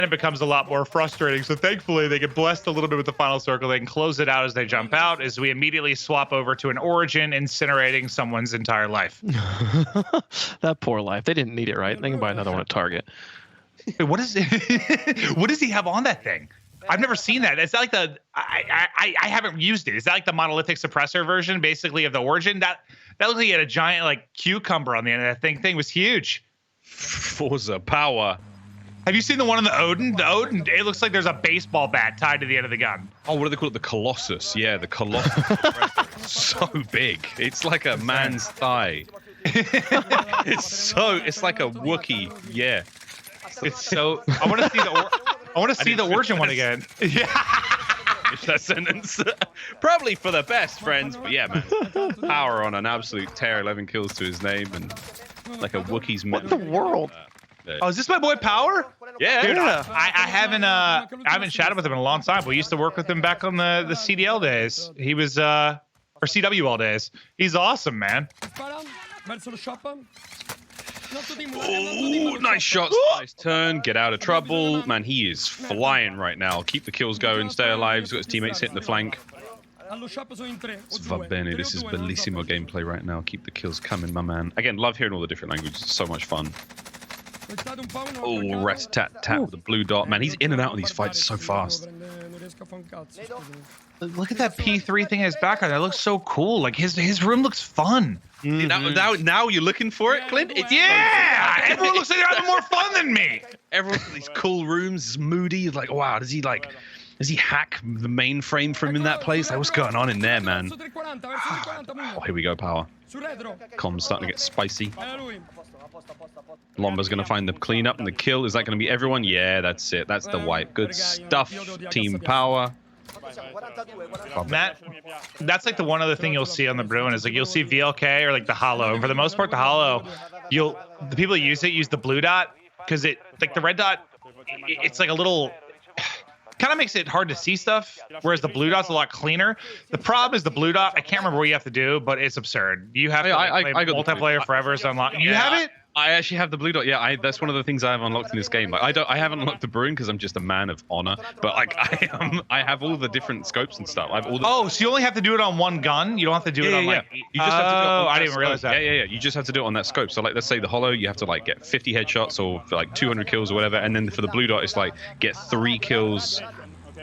it becomes a lot more frustrating. So thankfully, they get blessed a little bit with the final circle. They can close it out as they jump out, as we immediately swap over to an origin, incinerating someone's entire life. That poor life. They didn't need it, right? They can buy another one at Target. Wait, what is it? What does he have on that thing? I've never seen that. Is that like the? I haven't used it. Is that like the monolithic suppressor version, basically, of the origin? That looks like he had a giant like cucumber on the end of that thing. Thing was huge. Forza power. Have you seen the one on the Odin? The Odin, it looks like there's a baseball bat tied to the end of the gun. Oh, what do they call it? The Colossus. Yeah, the Colossus. So big. It's like a man's thigh. It's like a Wookiee. Yeah. It's so. I want to see the origin one again. Yeah. Finish that sentence. Probably for the best, friends. But yeah, man. Power on an absolute tear. 11 kills to his name and like a Wookiee's. What in the world? Oh, is this my boy Power? Yeah. Dude, I haven't chatted with him in a long time. But we used to work with him back on the CDL days. He was or CWL days. He's awesome, man. Oh, nice shots, nice turn, get out of trouble. Man, he is flying right now. Keep the kills going, stay alive. He's got his teammates hitting the flank. It's va bene. This is bellissimo gameplay right now. Keep the kills coming, my man. Again, love hearing all the different languages. It's so much fun. Oh, rat-tat-tat with the blue dot. Man, he's in and out of these fights so fast. Look at that P3 thing in his background. That looks so cool. Like his room looks fun. Mm-hmm. Now you're looking for it, Clint? It's yeah! Everyone looks like they're having more fun than me. Everyone's in these cool rooms, is moody. Like, wow, does he hack the mainframe from in that place? Like, what's going on in there, man? Oh, here we go, Power. Comms starting to get spicy. Lomba's going to find the cleanup and the kill. Is that going to be everyone? Yeah, that's it. That's the wipe. Good stuff, Team Power. Matt, that's like the one other thing you'll see on the Bruin is like you'll see VLK or like the Hollow. And for the most part, the Hollow, the people who use the blue dot, because it like the red dot, it's like a little kind of makes it hard to see stuff, whereas the blue dot's a lot cleaner. The problem is the blue dot, I can't remember what you have to do, but it's absurd. You have to play multiplayer forever to unlock. You have it? I actually have the blue dot. Yeah, that's one of the things I have unlocked in this game. Like, I haven't unlocked the Bruin because I'm just a man of honor. But like, I have all the different scopes and stuff. I have all the. Oh, so you only have to do it on one gun? You don't have to do it on like. You just have to do it on I didn't realize that. Yeah. You just have to do it on that scope. So like, let's say the Hollow, you have to like get 50 headshots or like 200 kills or whatever, and then for the blue dot, it's like get 3 kills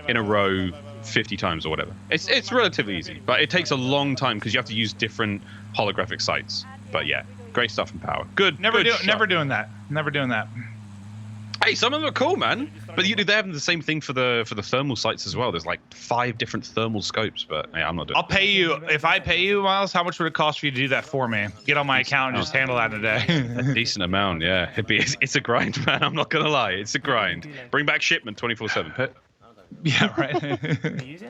in a row 50 times or whatever. It's relatively easy, but it takes a long time because you have to use different holographic sights. But yeah. Great stuff from Power. Good. Never doing that. Hey, some of them are cool, man. But they have the same thing for the thermal sights as well. There's like 5 different thermal scopes. But yeah, I'm not doing. I'll pay you if I pay you, Miles. How much would it cost for you to do that for me? Get on my account and just handle that in a day. A decent amount, yeah. It's a grind, man. I'm not gonna lie. It's a grind. Bring back shipment 24/7. Yeah, right.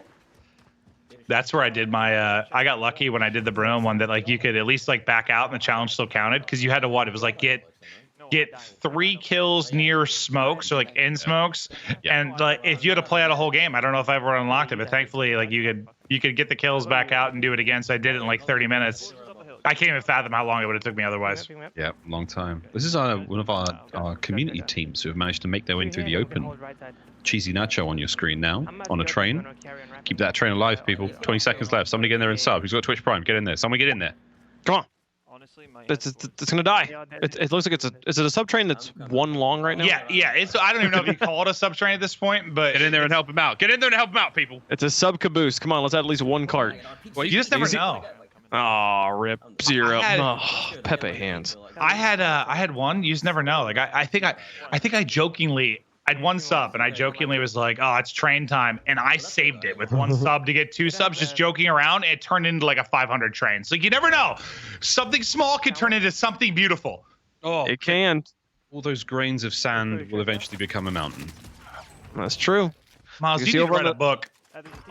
That's where I did my, I got lucky when I did the Bruin one that like you could at least like back out and the challenge still counted because you had to it was like get 3 kills near smokes or like in smokes. And like if you had to play out a whole game, I don't know if I ever unlocked it, but thankfully like you could get the kills back out and do it again. So I did it in like 30 minutes. I can't even fathom how long it would have took me otherwise. Yeah, long time. This is one of our community teams who have managed to make their way through the open. Cheesy Nacho on your screen now, on a train. Keep that train alive, people. 20 seconds left. Somebody get in there and sub. Who's got Twitch Prime? Get in there. Someone get in there. Come on. It's gonna die. It looks like is it a sub train that's 1 long right now? Yeah. I don't even know if you call it a sub train at this point, but get in there and help him out. Get in there and help him out, people. It's a sub caboose. Come on, let's add at least 1 cart. Well, you just never know. Oh, rip 0. Pepe hands. I had one. You just never know. Like I think I jokingly. I had 1 sub, and I jokingly was like, "Oh, it's train time," and I saved it with 1 sub to get 2 subs, just joking around. And it turned into like a 500 train. So you never know. Something small could turn into something beautiful. Oh, it can. All those grains of sand will eventually become a mountain. That's true. Miles, you need to write a book.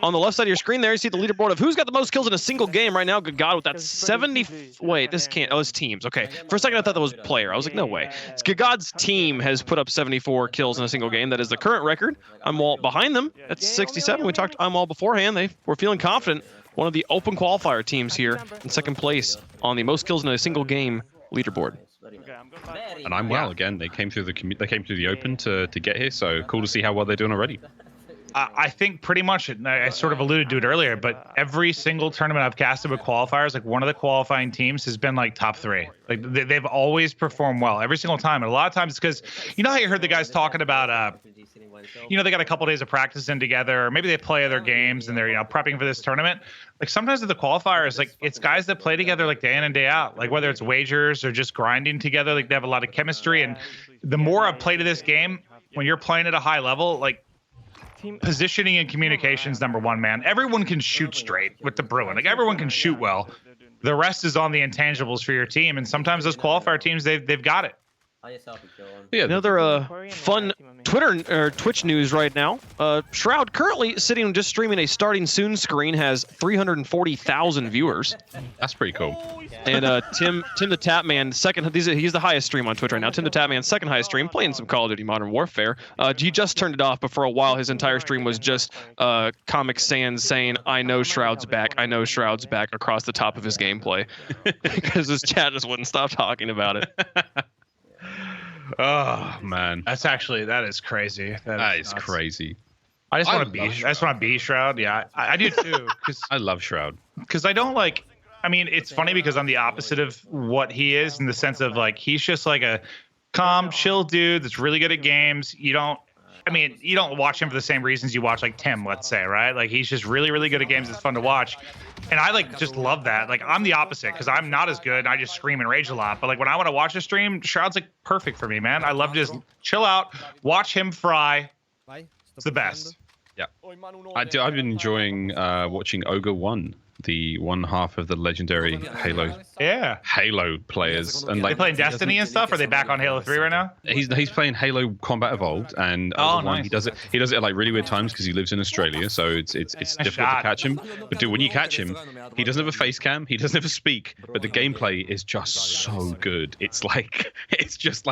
On the left side of your screen there, you see the leaderboard of who's got the most kills in a single game right now. Good God, with that 70... Wait, this can't... Oh, it's teams. Okay. For a second, I thought that was player. I was like, no way. It's Good God's team has put up 74 kills in a single game. That is the current record. I'm Walt behind them. That's 67. We talked I'm all beforehand. They were feeling confident. One of the Open Qualifier teams here in second place on the most kills in a single game leaderboard. And I'm well again. They came through the open to get here, so cool to see how well they're doing already. I think pretty much, I sort of alluded to it earlier, but every single tournament I've casted with qualifiers, like one of the qualifying teams has been like top 3. Like they've always performed well every single time. And a lot of times it's because, you know how you heard the guys talking about, you know, they got a couple days of practice in together, or maybe they play other games and they're, you know, prepping for this tournament. Like sometimes with the qualifiers, like it's guys that play together like day in and day out, like whether it's wagers or just grinding together, like they have a lot of chemistry. And the more I've played to this game, when you're playing at a high level, like, positioning and communications #1, man. Everyone can shoot straight with the Bruin. Like everyone can shoot well. The rest is on the intangibles for your team, and sometimes those qualifier teams they've got it. Yeah, another fun Twitter or Twitch news right now. Shroud currently sitting just streaming a starting soon screen has 340,000 viewers. That's pretty cool. And Tim the Tapman he's the highest stream on Twitch right now. Tim the Tapman second highest stream playing some Call of Duty Modern Warfare. He just turned it off, but for a while his entire stream was just Comic Sans saying "I know Shroud's back, I know Shroud's back" across the top of his gameplay because his chat just wouldn't stop talking about it. Oh man, that is crazy. That is crazy. I just want to be Shroud. Yeah, I do too. Cause I love Shroud. Because I don't like. I mean, it's funny because I'm the opposite of what he is in the sense of like he's just like a calm, chill dude that's really good at games. You don't watch him for the same reasons you watch like Tim, let's say, right? Like he's just really, really good at games. It's fun to watch. And I like just love that. Like I'm the opposite because I'm not as good. And I just scream and rage a lot. But like when I want to watch a stream, Shroud's like perfect for me, man. I love to just chill out, watch him fry. It's the best. Yeah. I've been enjoying watching Ogre 1. The one half of the legendary Halo players, and like they playing Destiny and stuff. Are they back on Halo 3 right now? He's playing Halo Combat Evolved, and nice. He does it at like really weird times because he lives in Australia, so it's difficult to catch him. But dude, when you catch him, he doesn't have a face cam, he doesn't ever speak, but the gameplay is just so good. It's like it's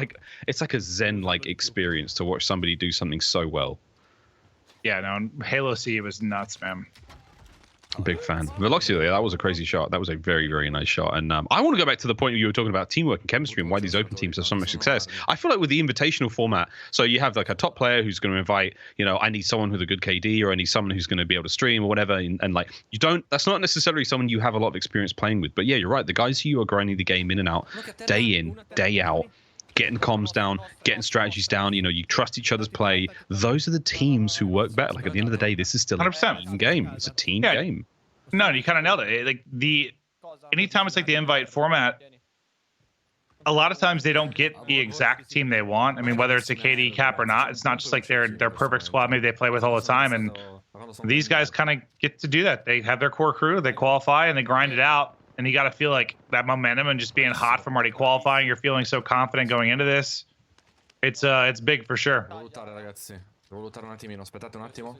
like a Zen like experience to watch somebody do something so well. Yeah, no, Halo C was nuts, man. Big fan. Veloxia, that was a crazy shot. That was a very, very nice shot. And I want to go back to the point where you were talking about teamwork and chemistry and why these open teams have so much success. I feel like with the invitational format, so you have like a top player who's going to invite, you know, I need someone with a good KD or I need someone who's going to be able to stream or whatever. And like, that's not necessarily someone you have a lot of experience playing with. But yeah, you're right. The guys who are grinding the game in and out, day in, day out, getting comms down, getting strategies down, you know, you trust each other's play. Those are the teams who work better. Like at the end of the day, this is still 100%. A team game. It's a team game. No, you kind of nailed it. Like anytime it's like the invite format, a lot of times they don't get the exact team they want. I mean, whether it's a KD cap or not, it's not just like their perfect squad maybe they play with all the time. And these guys kind of get to do that. They have their core crew, they qualify, and they grind it out. And you got to feel like that momentum and just being hot from already qualifying. You're feeling so confident going into this. It's big for sure. Devo lottare un attimino, aspettate un attimo.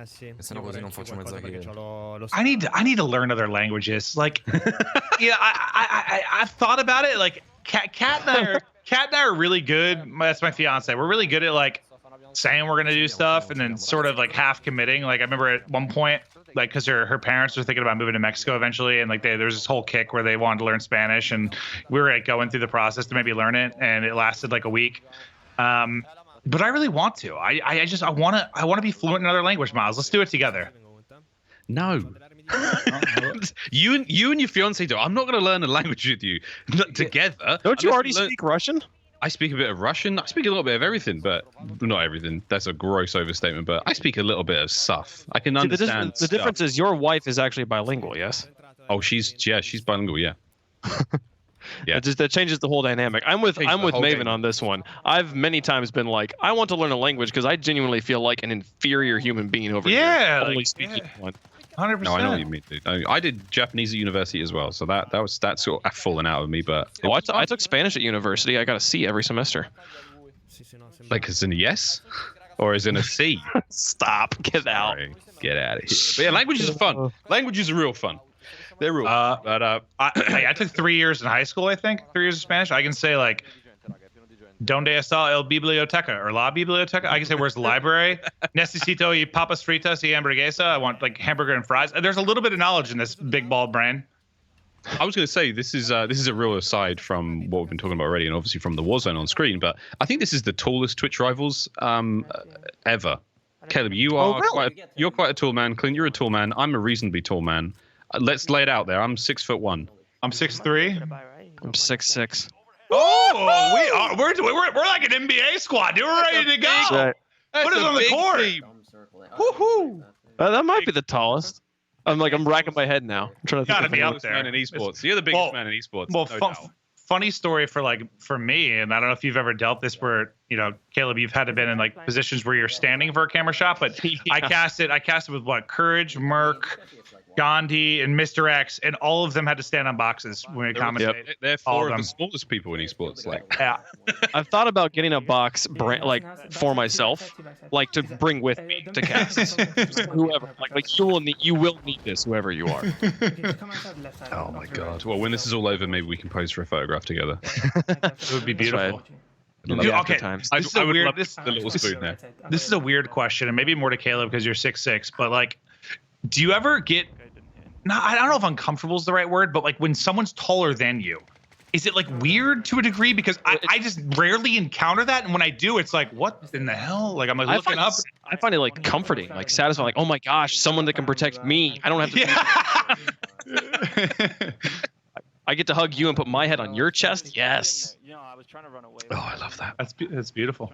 Sì. E se no così non faccio mezza chiesa. I need to learn other languages. Like, yeah, I've thought about it. Like, Kat and I are really good. That's my fiance. We're really good at like saying we're gonna do stuff and then sort of like half committing. Like I remember at one point, like because her parents were thinking about moving to Mexico eventually, and like there was this whole kick where they wanted to learn Spanish, and we were like going through the process to maybe learn it, and it lasted like a week. But I really want to. I want to be fluent in another language, Miles. Let's do it together. No. you and your fiance do. I'm not going to learn a language with you together. Don't you already speak Russian? I speak a bit of Russian. I speak a little bit of everything, but not everything. That's a gross overstatement, but I speak a little bit of stuff. I can understand the difference is your wife is actually bilingual, yes? Oh, she's bilingual, yeah. Yeah, that changes the whole dynamic. I'm with Maven on this one. I've many times been like, I want to learn a language because I genuinely feel like an inferior human being over here. Only speaking one. 100%. No, I know what you mean, dude. I did Japanese at university as well, so that's sort of fallen out of me. But I took Spanish at university. I got a C every semester. Like as in a yes, or as in a C? Stop. Get out. Sorry. Get out of here. But yeah, languages are fun. Languages are real fun. They're real. But I took 3 years in high school. I think 3 years of Spanish. I can say like, "Donde está el biblioteca?" or "La biblioteca." I can say, "Where's the library?" "Necesito y papas fritas y hamburguesa." I want like hamburger and fries. There's a little bit of knowledge in this big bald brain. I was going to say this is a real aside from what we've been talking about already, and obviously from the Warzone on screen. But I think this is the tallest Twitch rivals ever. Caleb, you're quite a tall man. Clint, you're a tall man. I'm a reasonably tall man. Let's lay it out there. I'm 6'1". I'm 6'3". I'm 6'6". Oh, we're like an NBA squad, dude. We're ready to go. Right. Put us on the court. Woohoo! That might be the tallest. I'm racking my head now. I'm trying to Gotta think be of up there Man in esports. You're the biggest man in esports. Well, no doubt. funny story for me, and I don't know if you've ever dealt this where, Caleb, you've had to been in like positions where you're standing for a camera shot, but Yeah. I cast it with what? Courage, Merc, Gandhi, and Mr. X, and all of them had to stand on boxes when we commentate. They're All four of of the them. smallest people in esports. Like, Yeah. I've thought about getting a box for myself, to bring with me to cast. Whoever, you will need this, whoever you are. oh my god. Well, when this is all over, maybe we can pose for a photograph together. It would be beautiful. Dude, Okay, times. this is a would weird. love the little spoon there. This is a weird question, and maybe more to Caleb because you're 6'6". But do you ever get? I don't know if uncomfortable is the right word, but when someone's taller than you, is it weird to a degree? Because I just rarely encounter that, and when I do, it's what in the hell? I'm looking up. I find it comforting, satisfying. Oh my gosh, someone that can protect me. I don't have to. Yeah. I get to hug you and put my head on your chest. Yes. Oh, I love that. That's beautiful.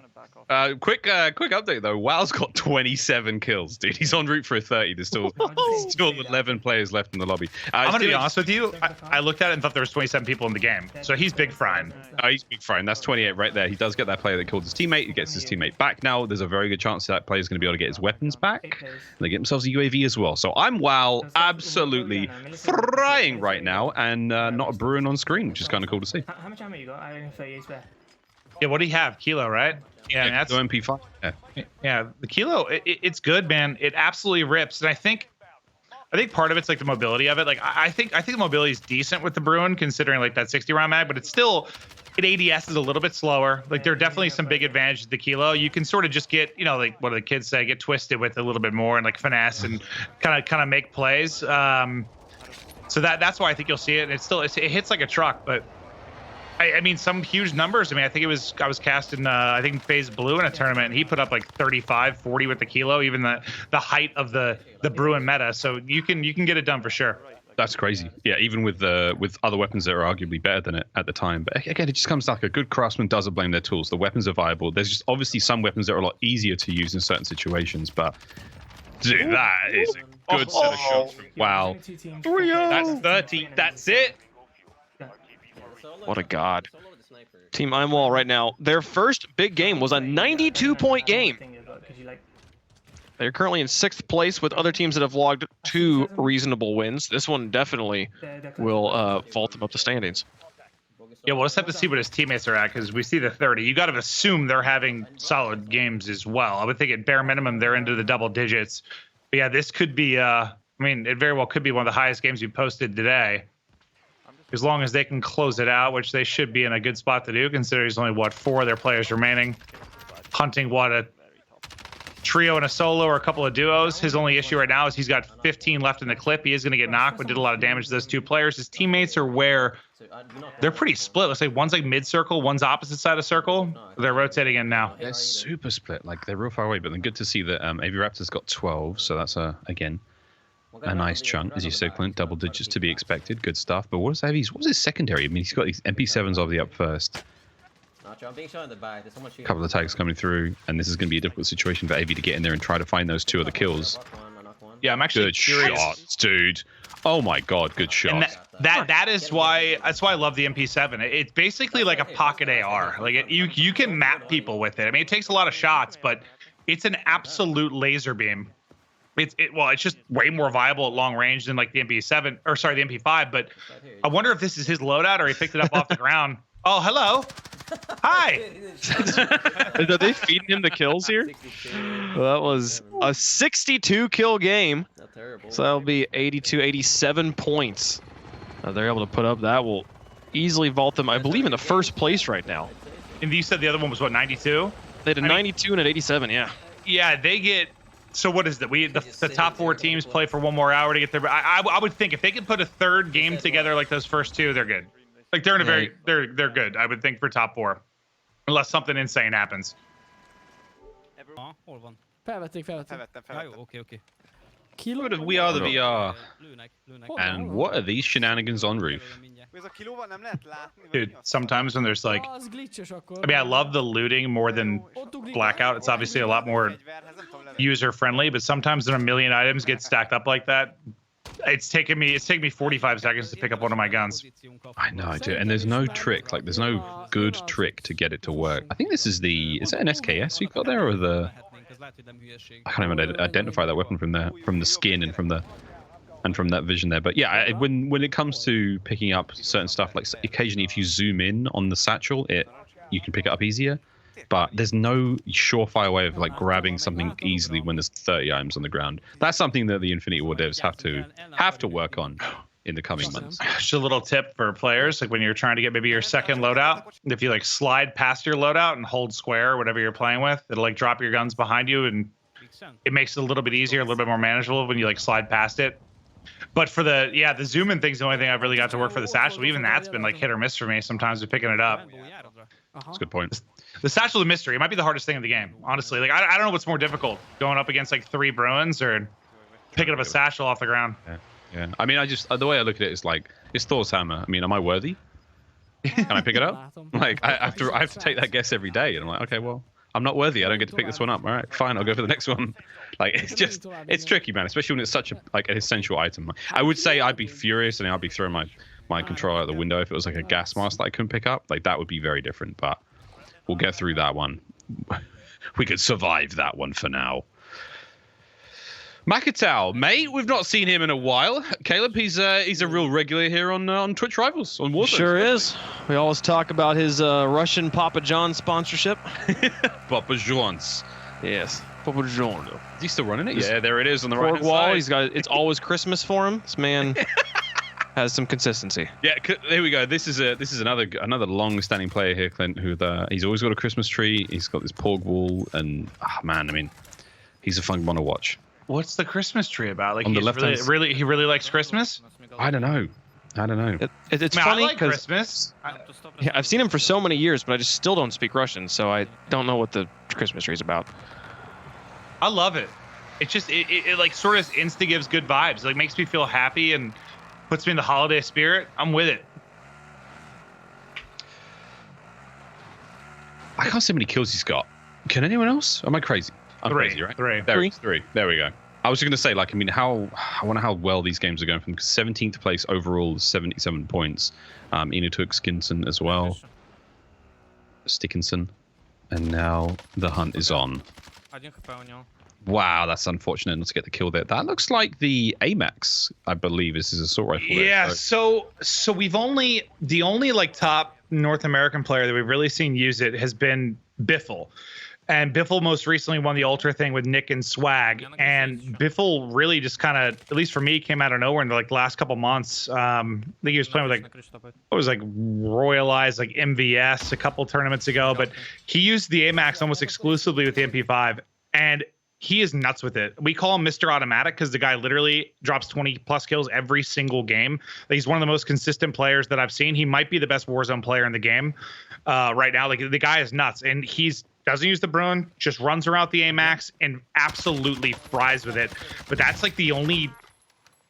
Quick update though. WoW's got 27 kills, dude. He's en route for a 30. There's still 11 players left in the lobby. I'm gonna be honest with you. I looked at it and thought there was 27 people in the game. So he's big frying. He's big frying. That's 28 right there. He does get that player that killed his teammate. He gets his teammate back now. There's a very good chance that player's going to be able to get his weapons back. They get themselves a UAV as well. So I'm absolutely frying right now, and not a Bruin on screen, which is kind of cool to see. How much ammo you got? I only have 38 spare. Yeah, what do you have? Kilo, right? Yeah, that's the MP5. Yeah, the Kilo, it's good, man. It absolutely rips, and I think part of it's the mobility of it. I think the mobility is decent with the Bruin, considering that 60 round mag, but it's still, ADS is a little bit slower. There are definitely some big advantages to the Kilo. You can sort of just get, what do the kids say, get twisted with a little bit more and finesse and kind of make plays. So that's why I think you'll see it. And it hits like a truck, but I mean, some huge numbers. I mean, I was casting, I think FaZe Blue in a tournament, and he put up 35, 40 with the Kilo, even the height of the Bruin meta. So you can get it done for sure. That's crazy. Yeah, even with other weapons that are arguably better than it at the time. But again, it just comes down a good craftsman doesn't blame their tools. The weapons are viable. There's just obviously some weapons that are a lot easier to use in certain situations. But dude, that is a good set of shots from WoW. That's 30. That's it. What a god. Team Imwall right now, their first big game was a 92-point game. They're currently in 6th place with other teams that have logged 2 reasonable wins. This one definitely will vault them up the standings. Yeah, we'll just have to see what his teammates are at, because we see the 30. You got to assume they're having solid games as well. I would think at bare minimum they're into the double digits. But yeah, this could be, I mean, it very well could be one of the highest games you posted today. As long as they can close it out, which they should be in a good spot to do, considering there's only, 4 of their players remaining. Hunting, a trio and a solo or a couple of duos. His only issue right now is he's got 15 left in the clip. He is going to get knocked, but did a lot of damage to those 2 players. His teammates are where they're pretty split. Let's say one's mid-circle, one's opposite side of circle. They're rotating in now. They're super split. They're real far away, but then good to see that AV Raptor's got 12, so that's, again, a nice chunk, as you said, Clint. Double digits to be expected. Good stuff. But what's his secondary? I mean, he's got these MP7s obviously up first. A couple of tags coming through, and this is going to be a difficult situation for AV to get in there and try to find those 2 other kills. Yeah, I'm actually good curious. Shots, dude. Oh my god, good shot. And that's why I love the MP7. It's basically like a pocket AR. You can map people with it. I mean, it takes a lot of shots, but it's an absolute laser beam. It's just way more viable at long range than the MP7 or sorry, the MP5. But I wonder if this is his loadout or he picked it up off the ground. Oh, hello. Hi. Are they feeding him the kills here? Well, that was a 62 kill game. So that'll be 82, 87 points. They're able to put up. That will easily vault them, I believe, in the first place right now. And you said the other one was 92? They had a 92 and an 87, yeah. Yeah, they get So what is that? The top 4 teams play for 1 more hour to get their. I would think if they could put a 3rd game together like those first 2, they're good. Like they're in a very they're good. I would think for top 4, unless something insane happens. Okay. What if we are the VR? And what are these shenanigans on roof? Dude, sometimes when there's like, I mean, I love the looting more than Blackout. It's obviously a lot more user friendly, but sometimes when a million items get stacked up like that, it's taken me 45 seconds to pick up one of my guns. I know, dude. And there's no trick. Like, there's no good trick to get it to work. I think this is is that an SKS you got there, or the? I can't even identify that weapon from the skin and from that vision there. But yeah, when it comes to picking up certain stuff, like occasionally if you zoom in on the satchel, you can pick it up easier. But there's no surefire way of like grabbing something easily when there's 30 items on the ground. That's something that the Infinity War devs have to work on in the coming months. Just a little tip for players, like when you're trying to get maybe your second loadout, if you like slide past your loadout and hold square or whatever you're playing with, it'll like drop your guns behind you, and it makes it a little bit easier, a little bit more manageable when you like slide past it. But for the zoom in thing's the only thing I've really got to work for the satchel. Even that's been like hit or miss for me sometimes with picking it up. That's a good point. The satchel's a mystery. It might be the hardest thing in the game, honestly. Like I don't know what's more difficult, going up against like 3 Bruins or picking up a satchel off the ground. Yeah. I mean, the way I look at it is like, it's Thor's hammer. I mean, am I worthy? Can I pick it up? Like, I have to take that guess every day, and I'm like, okay, well, I'm not worthy. I don't get to pick this one up. All right, fine, I'll go for the next one. Like, it's tricky, man, especially when it's such an essential item. I would say I'd be furious and I'd be throwing my controller out the window if it was like a gas mask that I couldn't pick up. Like, that would be very different, but we'll get through that one. We could survive that one for now. Makatow, mate, we've not seen him in a while. Caleb, he's a real regular here on Twitch Rivals, on Warzone. Sure is. We always talk about his Russian Papa John sponsorship. Papa John's. Yes, Papa John. Is he still running it? Yeah, there it is on the right wall. side. He's got. It's always Christmas for him. This man has some consistency. Yeah, there we go. This is another long-standing player here, Clint. Who he's always got a Christmas tree. He's got this porg wall, and man, I mean, he's a fun one to watch. What's the Christmas tree about? Like, on the left he really likes Christmas? I don't know. It's I mean, funny I like because Christmas. Yeah, I've seen him for so many years, but I just still don't speak Russian, so I don't know what the Christmas tree is about. I love it. It's just it like sort of insta gives good vibes. It, like, makes me feel happy and puts me in the holiday spirit. I'm with it. I can't see how many kills he's got. Can anyone else? Am I crazy? I'm crazy, right? Three. There we go. I was just going to say, like, I mean, I wonder how well these games are going from 17th place overall, 77 points. Inutuk Skinson as well. Stickinson. And now the hunt is on. Wow, that's unfortunate not to get the kill there. That looks like the AMAX, I believe, is his assault rifle. Yeah, there, so the only like top North American player that we've really seen use it has been Biffle. And Biffle most recently won the Ultra thing with Nick and Swag. And Biffle really just kind of, at least for me, came out of nowhere in the like last couple months. I think he was playing with like Royalized, like MVS a couple tournaments ago. But he used the AMAX almost exclusively with the MP5. And he is nuts with it. We call him Mr. Automatic because the guy literally drops 20 plus kills every single game. He's one of the most consistent players that I've seen. He might be the best Warzone player in the game right now. Like, the guy is nuts. And doesn't use the Bruin, just runs around the AMAX and absolutely fries with it. But that's like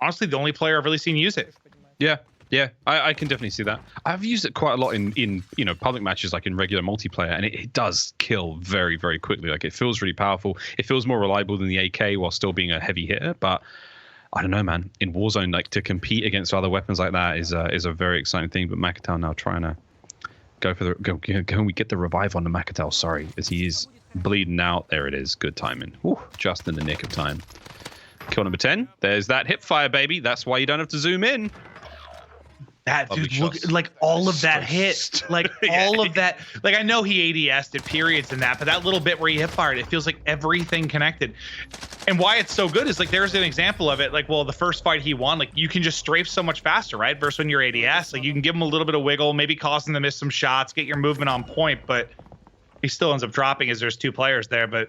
honestly, the only player I've really seen use it. Yeah, I can definitely see that. I've used it quite a lot in public matches, like in regular multiplayer, and it does kill very, very quickly. Like, it feels really powerful. It feels more reliable than the AK while still being a heavy hitter. But I don't know, man. In Warzone, like, to compete against other weapons like that is a very exciting thing. But Makatow now trying to can we get the revive on the Makatow? Sorry, as he is bleeding out. There it is. Good timing. Whew, just in the nick of time. Kill number 10. There's that hip fire, baby. That's why you don't have to zoom in. That dude, look, like all of that hit, like all of that. Like, I know he ADS'd at periods in that, but that little bit where he hip fired, it feels like everything connected. And why it's so good is, like, there's an example of it. Like, well, the first fight he won, like, you can just strafe so much faster, right? Versus when you're ADS, like, you can give him a little bit of wiggle, maybe cause him to miss some shots, get your movement on point, but he still ends up dropping as there's 2 players there. But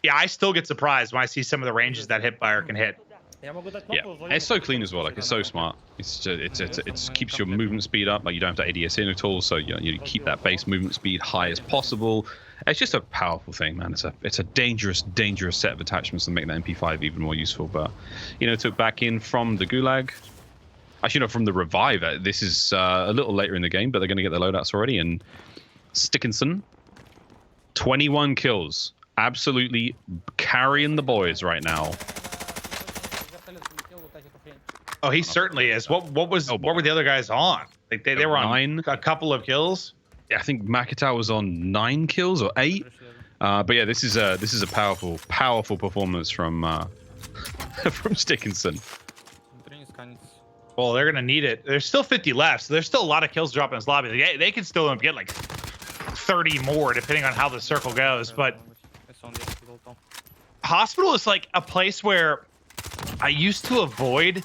Yeah, I still get surprised when I see some of the ranges that Hipfire can hit. Yeah, and it's so clean as well. Like, it's so smart. It keeps your movement speed up. Like, you don't have to ADS in at all, so you keep that base movement speed high as possible. It's just a powerful thing, man. It's a dangerous set of attachments that make the MP5 even more useful. But took back in from the Gulag. Actually, from the Revive. This is a little later in the game, but they're going to get their loadouts already. And Stickinson, 21 kills, absolutely carrying the boys right now. Oh, he certainly is. What were the other guys on? Like they were on a couple of kills. Yeah, I think Makata was on 9 kills or 8. But yeah, this is a powerful performance from from Stickinson. Well, they're gonna need it. There's still 50 left, so there's still a lot of kills dropping in this lobby. They can still get like 30 more depending on how the circle goes. But Hospital is like a place where I used to avoid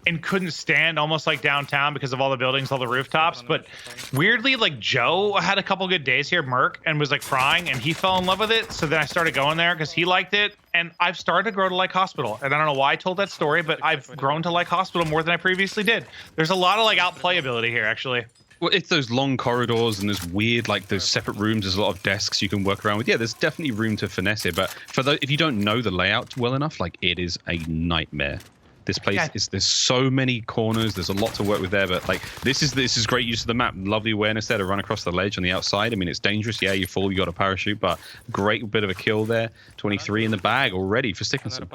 and couldn't stand, almost like downtown because of all the buildings, all the rooftops. But weirdly, like Joe had a couple good days here, Merc, and was like crying, and he fell in love with it. So then I started going there because he liked it, and I've started to grow to like Hospital. And I don't know why I told that story, but I've grown to like Hospital more than I previously did. There's a lot of like outplayability here, actually. Well, it's those long corridors and there's weird, like those separate rooms. There's a lot of desks you can work around with. Yeah, there's definitely room to finesse it, but if you don't know the layout well enough, like it is a nightmare. This place there's so many corners. There's a lot to work with there, but like this is great use of the map. Lovely awareness there to run across the ledge on the outside. I mean, it's dangerous. Yeah, you fall, you got a parachute, but great bit of a kill there. 23 in the bag already for Stickinson.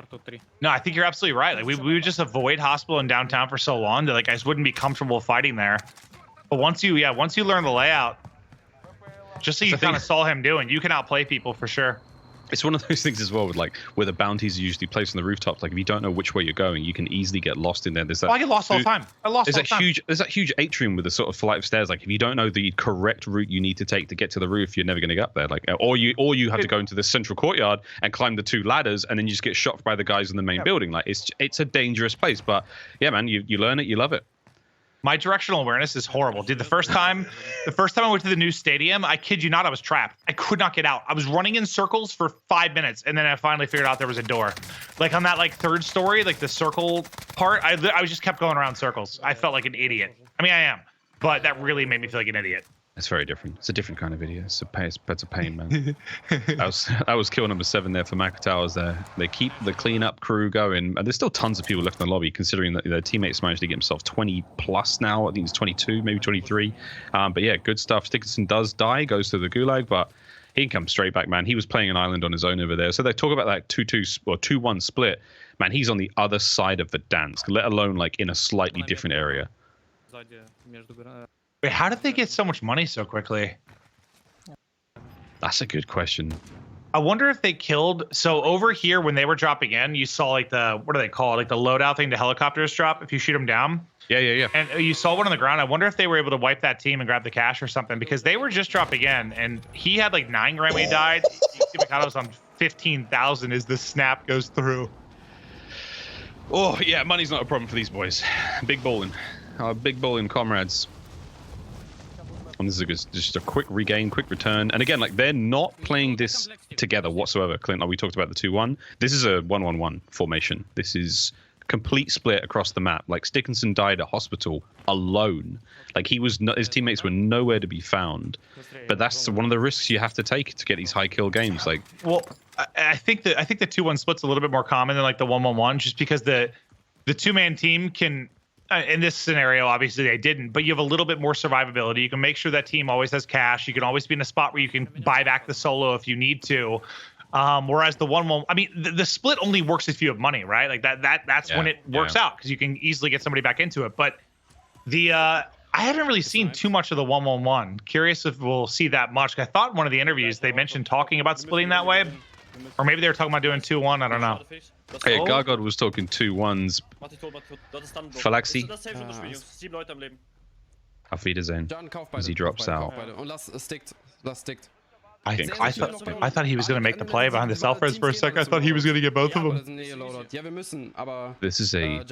No, I think you're absolutely right. Like we would just avoid Hospital in downtown for so long that like I just wouldn't be comfortable fighting there. But once you learn the layout, just so you kind of saw him doing, you can outplay people for sure. It's one of those things as well with like where the bounties are usually placed on the rooftops. Like if you don't know which way you're going, you can easily get lost in there. There's that. I get lost all the time. There's that huge atrium with a sort of flight of stairs. Like if you don't know the correct route you need to take to get to the roof, you're never going to get up there. Like or you have to go into the central courtyard and climb the 2 ladders, and then you just get shot by the guys in the main building. Like it's a dangerous place. But yeah, man, you learn it, you love it. My directional awareness is horrible. Dude, the first time I went to the new stadium, I kid you not, I was trapped. I could not get out. I was running in circles for 5 minutes, and then I finally figured out there was a door. Like on that like 3rd story, like the circle part, I just kept going around circles. I felt like an idiot. I mean, I am, but that really made me feel like an idiot. It's very different. It's a different kind of video. It's a pain, man. that was kill number 7 there for Makatawas there. They keep the cleanup crew going, and there's still tons of people left in the lobby, considering that their teammates managed to get himself 20 plus now. I think it's 22, maybe 23. But yeah, good stuff. Stickinson does die, goes to the Gulag, but he can come straight back, man. He was playing an island on his own over there. So they talk about that 2-2 or 2-1 split. Man, he's on the other side of the dance, let alone like in a slightly different area. Wait, how did they get so much money so quickly? That's a good question. I wonder if they killed. So over here, when they were dropping in, you saw like the, what do they call it? Like the loadout thing the helicopters drop if you shoot them down. Yeah. And you saw one on the ground. I wonder if they were able to wipe that team and grab the cash or something, because they were just dropping in, and he had like 9 grand when he died. Mikado was on 15,000 as the snap goes through. Oh yeah, money's not a problem for these boys. Big bowling, big bowling comrades. And this is just a quick regain, quick return. And again, like they're not playing this together whatsoever, Clint. Like we talked about the 2-1. This is a 1-1-1 formation. This is complete split across the map. Like Stickinson died at hospital alone. Like his teammates were nowhere to be found. But that's one of the risks you have to take to get these high kill games. Like, well, I think the 2-1 split's a little bit more common than like the 1-1-1, just because the 2-man team can. In this scenario, obviously they didn't, but you have a little bit more survivability. You can make sure that team always has cash. You can always be in a spot where you can buy back the solo if you need to. Whereas the 1-1, I mean, the split only works if you have money, right? Like that's when it works out, because you can easily get somebody back into it. But I haven't really seen too much of the 1-1-1. Curious if we'll see that much. I thought in one of the interviews they mentioned talking about splitting that way, or maybe they were talking about doing 2-1. I don't know. Hey, Gargod was talking 2-1s. Falaxi. Auf Wiedersehen. As he drops out. I getting closer. thought he was going to make the play behind the self-res for a second. I thought he was going to get both of them. This is a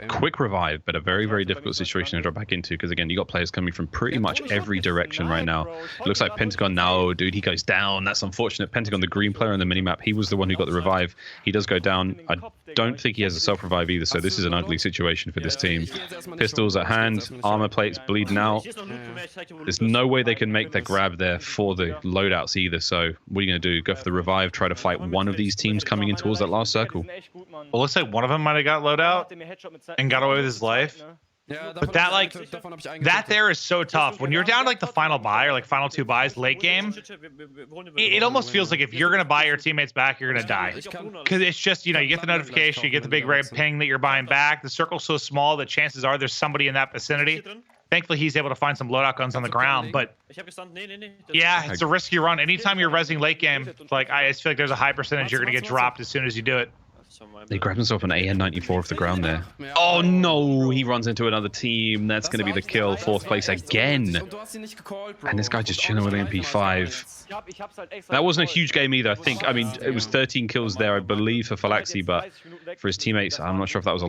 quick revive, but a very, very difficult situation to drop back into because, again, you got players coming from pretty much every direction right now. It looks like Pentagon now, dude, he goes down. That's unfortunate. Pentagon, the green player on the minimap, he was the one who got the revive. He does go down. I don't think he has a self-revive either, so this is an ugly situation for this team. Pistols at hand, armor plates bleeding out. There's no way they can make the grab there for the loadouts either, so what are you going to do? Go for the revive, try to fight one of these teams coming in towards that last circle? Well, looks like one of them might have got loadout and got away with his life. But that, like, that there is so tough. When you're down to, like, the final buy or, like, final 2 buys late game, it almost feels like if you're going to buy your teammates back, you're going to die. Because it's just, you know, you get the notification, you get the big red ping that you're buying back. The circle's so small that chances are there's somebody in that vicinity. Thankfully, he's able to find some loadout guns on the ground, but yeah, it's a risky run. Anytime you're rezzing late game, like, I just feel like there's a high percentage you're going to get dropped as soon as you do it. He grabbed himself an AN-94 off the ground there. Oh no, he runs into another team. That's going to be the kill. 4th place again. And this guy just chilling with an MP5. That wasn't a huge game either. I think, I mean, it was 13 kills there, I believe, for Falaxi, but for his teammates, I'm not sure if that was a